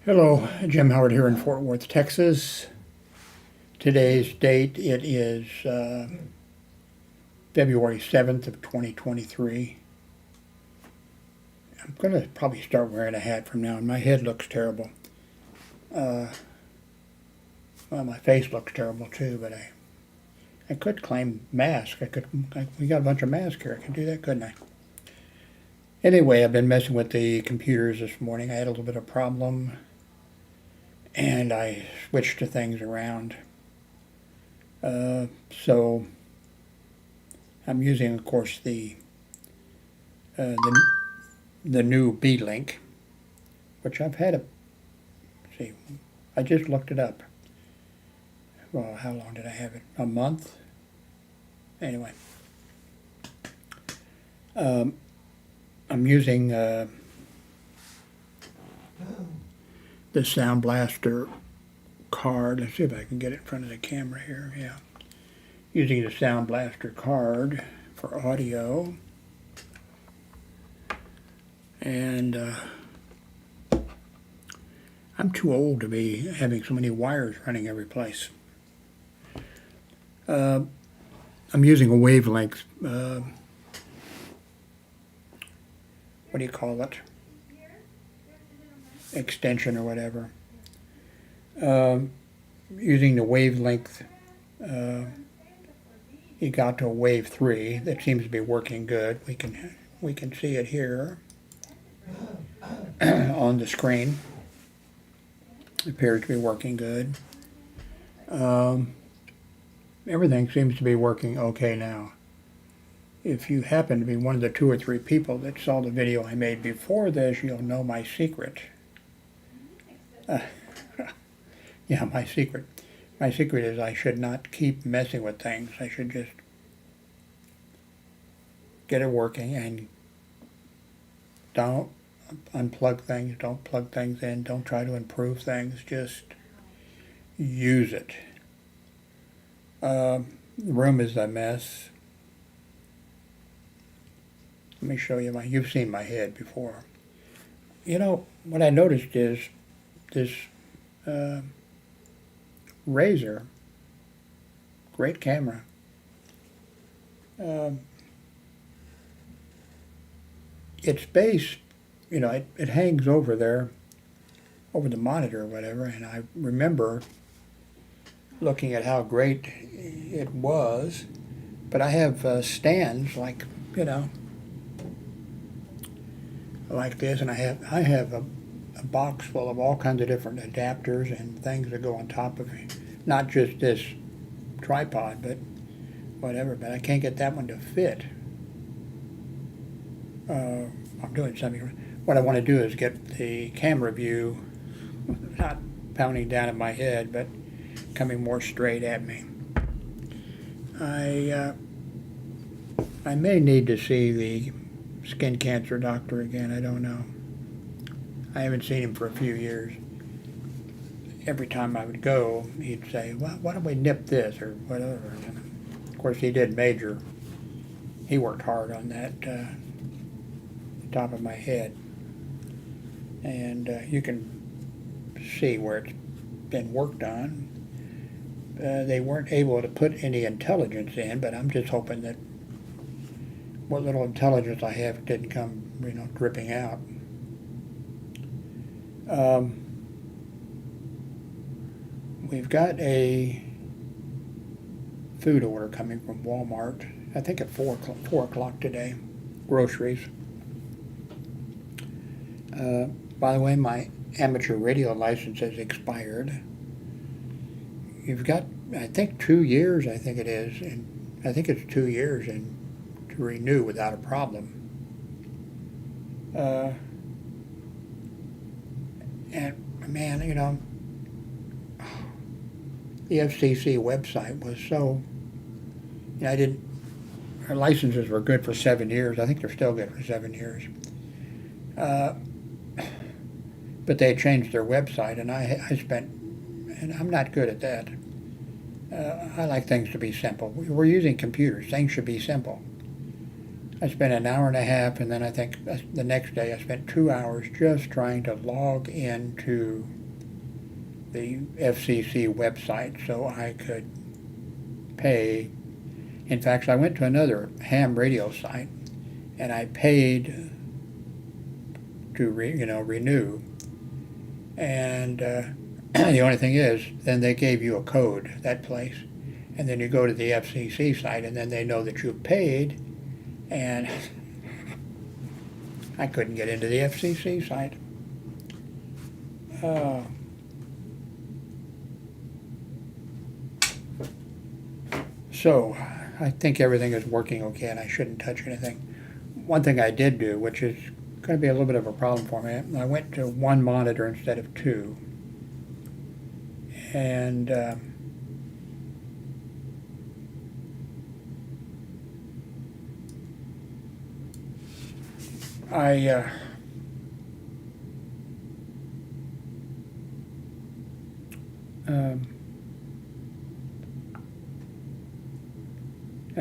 Hello, Jim Howard here in Fort Worth, Texas. Today's date, it is February 7th of 2023. I'm going to probably start wearing a hat from now on. My head looks terrible. Well, my face looks terrible too, but I could claim mask. We got a bunch of masks here. I could do that, couldn't I? Anyway, I've been messing with the computers this morning. I had a little bit of problem, and I switched to things around. So I'm using, of course, uh, the the new B-Link, which I've had see, I just looked it up. Well, how long did I have it? A month? Anyway, um, I'm using the Sound Blaster card. Let's see if I can get it in front of the camera here. Yeah. Using the Sound Blaster card for audio. And I'm too old to be having so many wires running every place. I'm using a wavelength, what do you call it? Extension or whatever. Using the wavelength, you got to a wave 3 that seems to be working good. We can see it here on the screen. It appears to be working good. Everything seems to be working okay now. If you happen to be one of the 2 or 3 people that saw the video I made before this, you'll know my secret. Yeah, my secret. My secret is I should not keep messing with things. I should just get it working and don't unplug things, don't plug things in, don't try to improve things, just use it. The room is a mess. Let me show you you've seen my head before. You know, what I noticed is this Razor, great camera. Its base, you know, it hangs over there, over the monitor or whatever, and I remember looking at how great it was, but I have stands like, you know, like this, and I have a box full of all kinds of different adapters and things that go on top of it. Not just this tripod, but whatever. But I can't get that one to fit. I'm doing something. What I want to do is get the camera view not pounding down at my head, but coming more straight at me. I may need to see the skin cancer doctor again. I don't know. I haven't seen him for a few years. Every time I would go, he'd say, well, why don't we nip this or whatever. And of course, he did major. He worked hard on that top of my head. And you can see where it's been worked on. They weren't able to put any intelligence in, but I'm just hoping that what little intelligence I have didn't come, you know, dripping out. We've got a food order coming from Walmart, I think at 4 o'clock today, groceries. By the way, my amateur radio license has expired. You've got, I think, 2 years, I think it is, and I think it's 2 years and to renew without a problem. And man, you know, the FCC website was so, you know, our licenses were good for 7 years. I think they're still good for 7 years. But they had changed their website, and and I'm not good at that. I like things to be simple. We're using computers. Things should be simple. I spent an hour and a half, and then I think the next day I spent 2 hours just trying to log into the FCC website so I could pay. In fact, I went to another ham radio site and I paid to renew. And the only thing is, then they gave you a code, that place, and then you go to the FCC site, and then they know that you've paid, and I couldn't get into the FCC site. So I think everything is working okay, and I shouldn't touch anything. One thing I did do, which is going to be a little bit of a problem for me, I went to one monitor instead of two. And I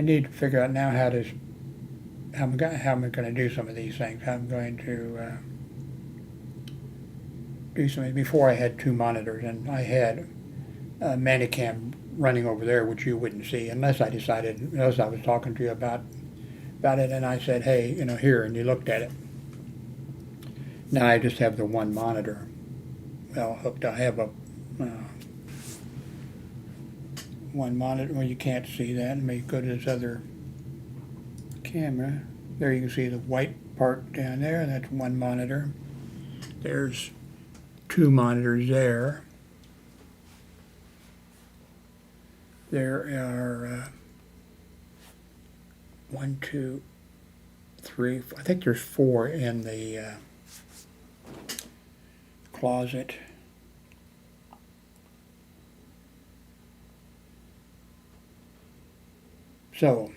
need to figure out now how I'm going to do some of these things. How I'm going to do something. Before I had two monitors, and I had a Manicam running over there, which you wouldn't see unless I was talking to you about it, and I said, hey, here, and you looked at it. Now I just have the one monitor. Well, hooked. I have a one monitor. Well, you can't see that. Let me go to this other camera. There you can see the white part down there. That's one monitor. There's two monitors there. There are one, two, three. I think there's four in the closet. So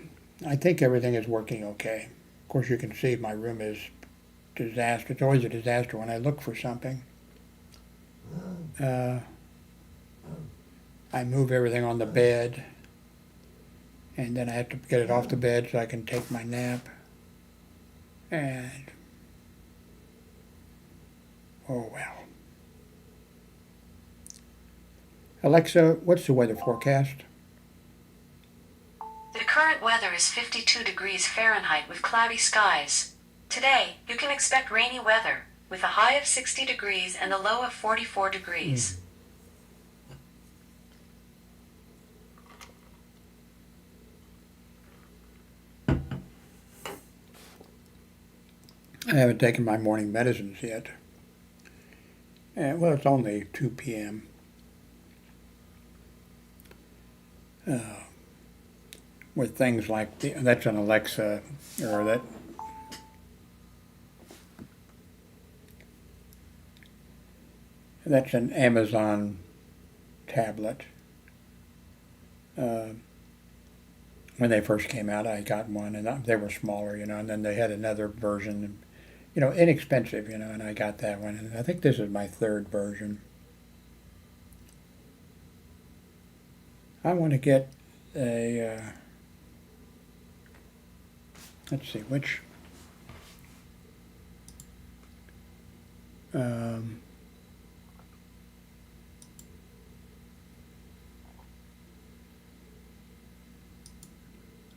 I think everything is working okay. Of course, you can see my room is disaster. It's always a disaster when I look for something. I move everything on the bed, and then I have to get it off the bed so I can take my nap. And oh well. Alexa, what's the weather forecast? The current weather is 52 degrees Fahrenheit with cloudy skies. Today, you can expect rainy weather, with a high of 60 degrees and a low of 44 degrees. I haven't taken my morning medicines yet. Well, it's only 2 p.m. With things like that's an Alexa, or that's an Amazon tablet. When they first came out, I got one, and they were smaller, and then they had another version, inexpensive, and I got that one, and I think this is my third version. I want to get a, let's see, which,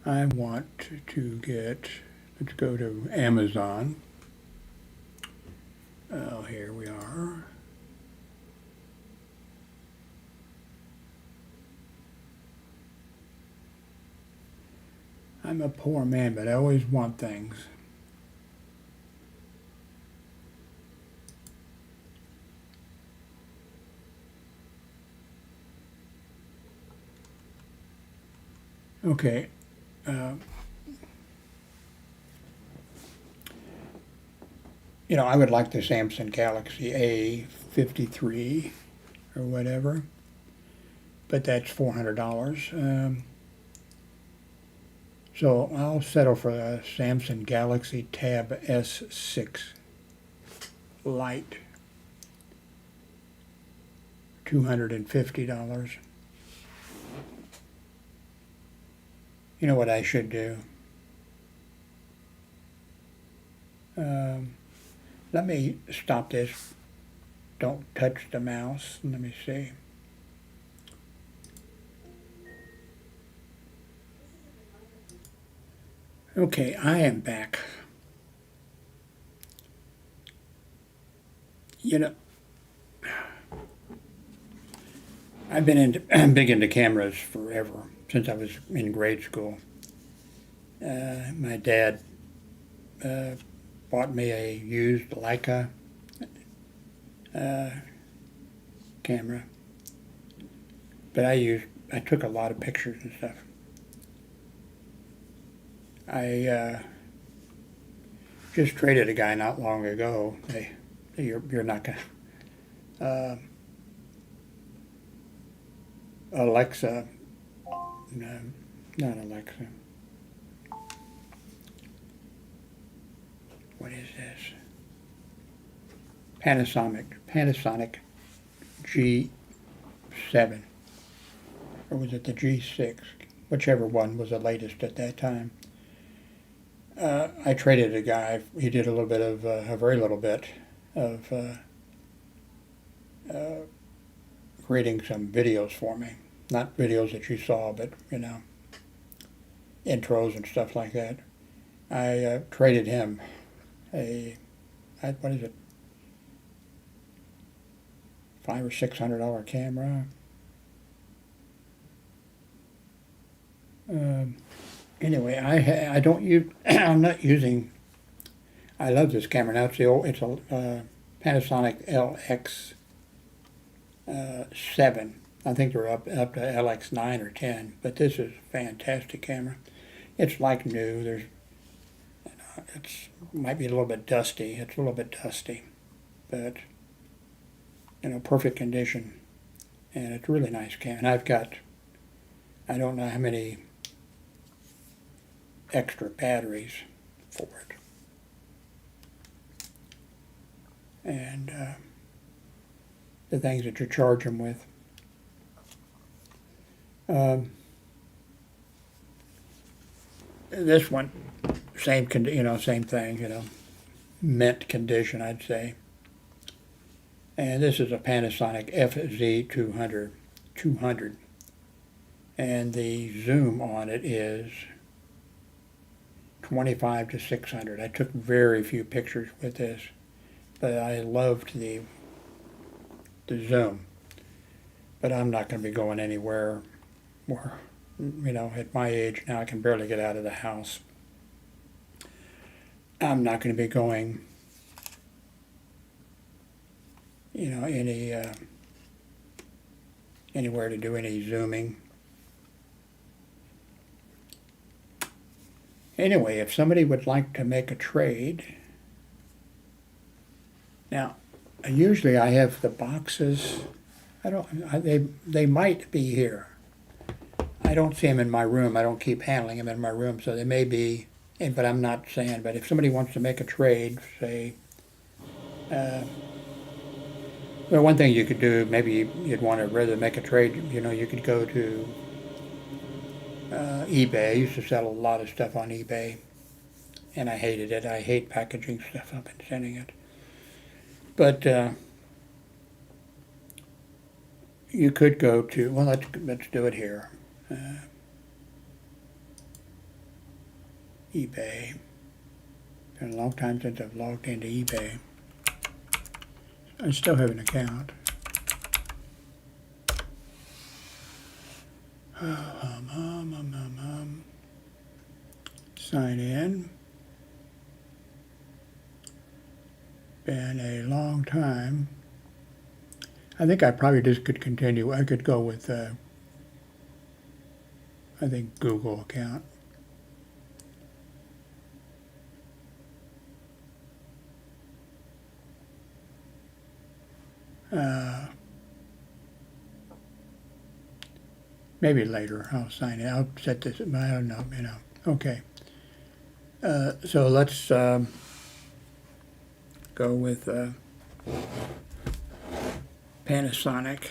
I want to get, let's go to Amazon. Oh, here we are. I'm a poor man, but I always want things. Okay. I would like the Samsung Galaxy A53 or whatever, but that's $400. So I'll settle for the Samsung Galaxy Tab S6 Lite, $250. You know what I should do? Let me stop this don't touch the mouse. Let me see. Okay, I am back. You know, I've been big into cameras forever, since I was in grade school. My dad bought me a used Leica camera, but I took a lot of pictures and stuff. I just traded a guy not long ago. You're not gonna. Alexa, no, not Alexa. What is this? Panasonic G7, or was it the G6? Whichever one was the latest at that time. I traded a guy. He did a little bit of a very little bit of creating some videos for me. Not videos that you saw, but intros and stuff like that. I traded him what is it, $500 or $600 camera. Anyway, I don't use. I'm not using. I love this camera now. It's a Panasonic LX7. I think they're up to LX9 or 10, but this is a fantastic camera. It's like new. It's might be a little bit dusty. It's a little bit dusty, but perfect condition, and it's a really nice camera. And I've got, I don't know how many extra batteries for it, and the things that you charge them with. This one, same thing, mint condition, I'd say. And this is a Panasonic FZ200, and the zoom on it is 25 to 600. I took very few pictures with this, but I loved the zoom. But I'm not going to be going anywhere more, at my age now I can barely get out of the house. I'm not going to be going, anywhere to do any zooming. Anyway, if somebody would like to make a trade, now, usually I have the boxes. They might be here. I don't see them in my room. I don't keep handling them in my room, so they may be. But I'm not saying. But if somebody wants to make a trade, say, well, one thing you could do, maybe you'd want to rather make a trade. You could go to eBay. I used to sell a lot of stuff on eBay, and I hated it. I hate packaging stuff up and sending it. But you could go to, well, let's do it here. eBay. Been a long time since I've logged into eBay. I still have an account. Sign in. Been a long time. I think I probably just could continue. I could go with, I think, Google account. Maybe later I'll sign in. I'll set this, I don't know, Okay. So let's go with Panasonic.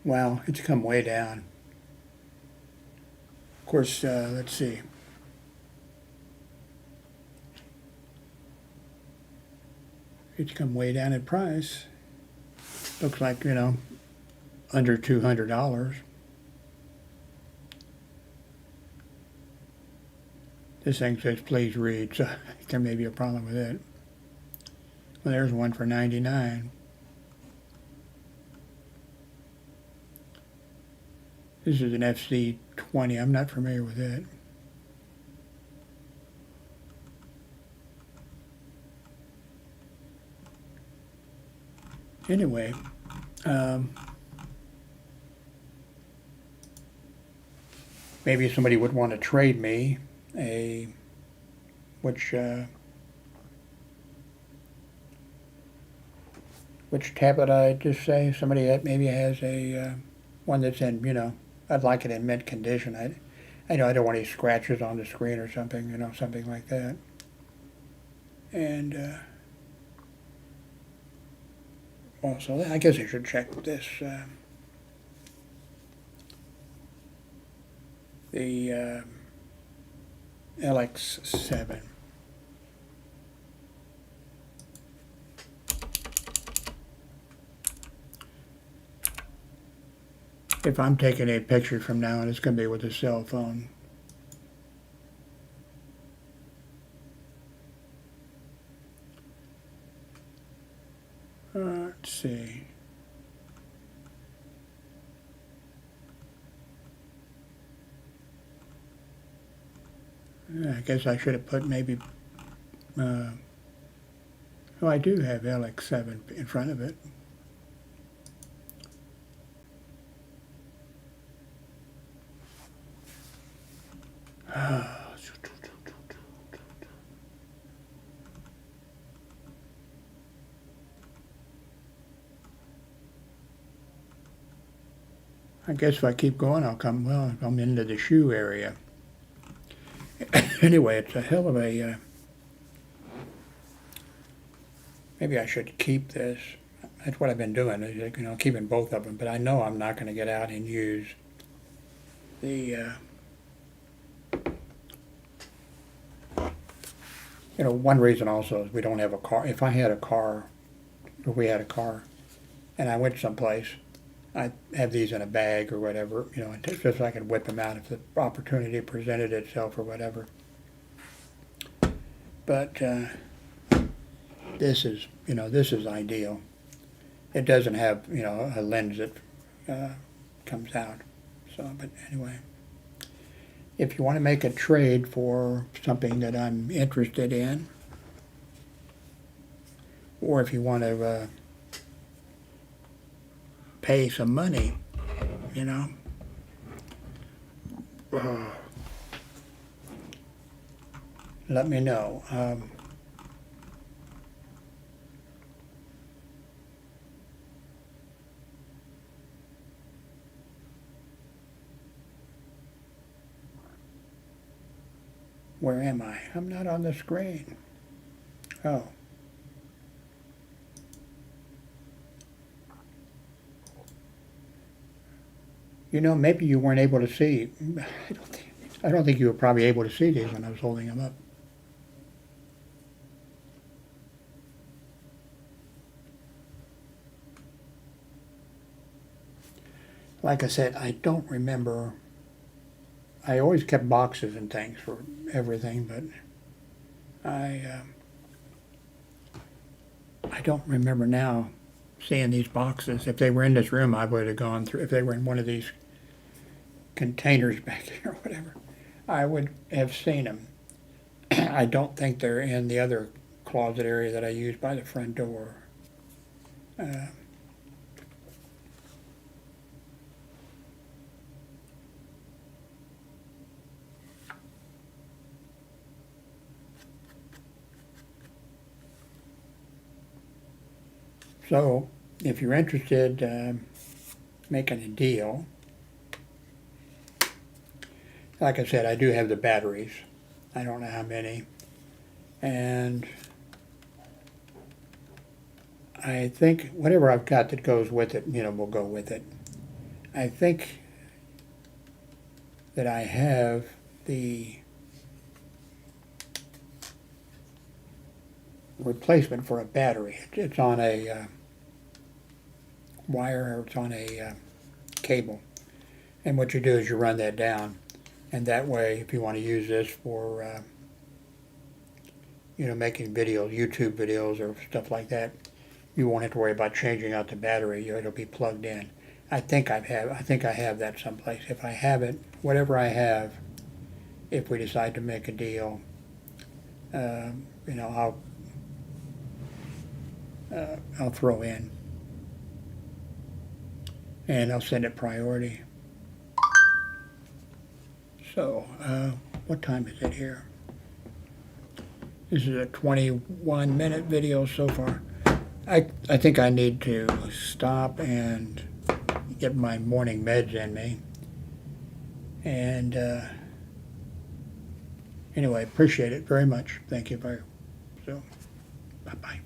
Wow, it's come way down. Of course, let's see. It's come way down in price. Looks like, under $200. This thing says please read, so there may be a problem with it. Well, there's one for 99. This is an FC20. I'm not familiar with it. Anyway, maybe somebody would want to trade me which tablet I just say? Somebody that maybe has a one that's in, I'd like it in mint condition. I know I don't want any scratches on the screen or something, something like that. And also, I guess I should check this. The LX7. If I'm taking a picture from now on, it's going to be with a cell phone. Let's see. I guess I should have put maybe, oh, I do have LX7 in front of it. I guess if I keep going, I'll come into the shoe area. Anyway, it's a hell of a, maybe I should keep this. That's what I've been doing, is, keeping both of them, but I know I'm not going to get out and use the, one reason also is we don't have a car. If we had a car, and I went someplace, I'd have these in a bag or whatever, just so I could whip them out if the opportunity presented itself or whatever. But this is ideal. It doesn't have, a lens that comes out. So, but anyway, if you want to make a trade for something that I'm interested in, or if you want to pay some money, let me know. Where am I? I'm not on the screen. Oh. Maybe you weren't able to see. I don't think you were probably able to see these when I was holding them up. Like I said, I don't remember. I always kept boxes and things for everything, but I don't remember now seeing these boxes. If they were in this room, I would have gone through. If they were in one of these containers back here or whatever, I would have seen them. I don't think they're in the other closet area that I use by the front door. So, if you're interested, making a deal, like I said, I do have the batteries. I don't know how many. And I think whatever I've got that goes with it, will go with it. I think that I have the replacement for a battery. It's on a wire, or it's on a cable. And what you do is you run that down, and that way, if you want to use this for making videos, YouTube videos or stuff like that, you won't have to worry about changing out the battery. It'll be plugged in. I think I have that someplace. If I have it, whatever I have, if we decide to make a deal, I'll throw in, and I'll send it priority. So, what time is it here? This is a 21-minute video so far. I think I need to stop and get my morning meds in me. And anyway, appreciate it very much. Thank you very much. So, bye-bye.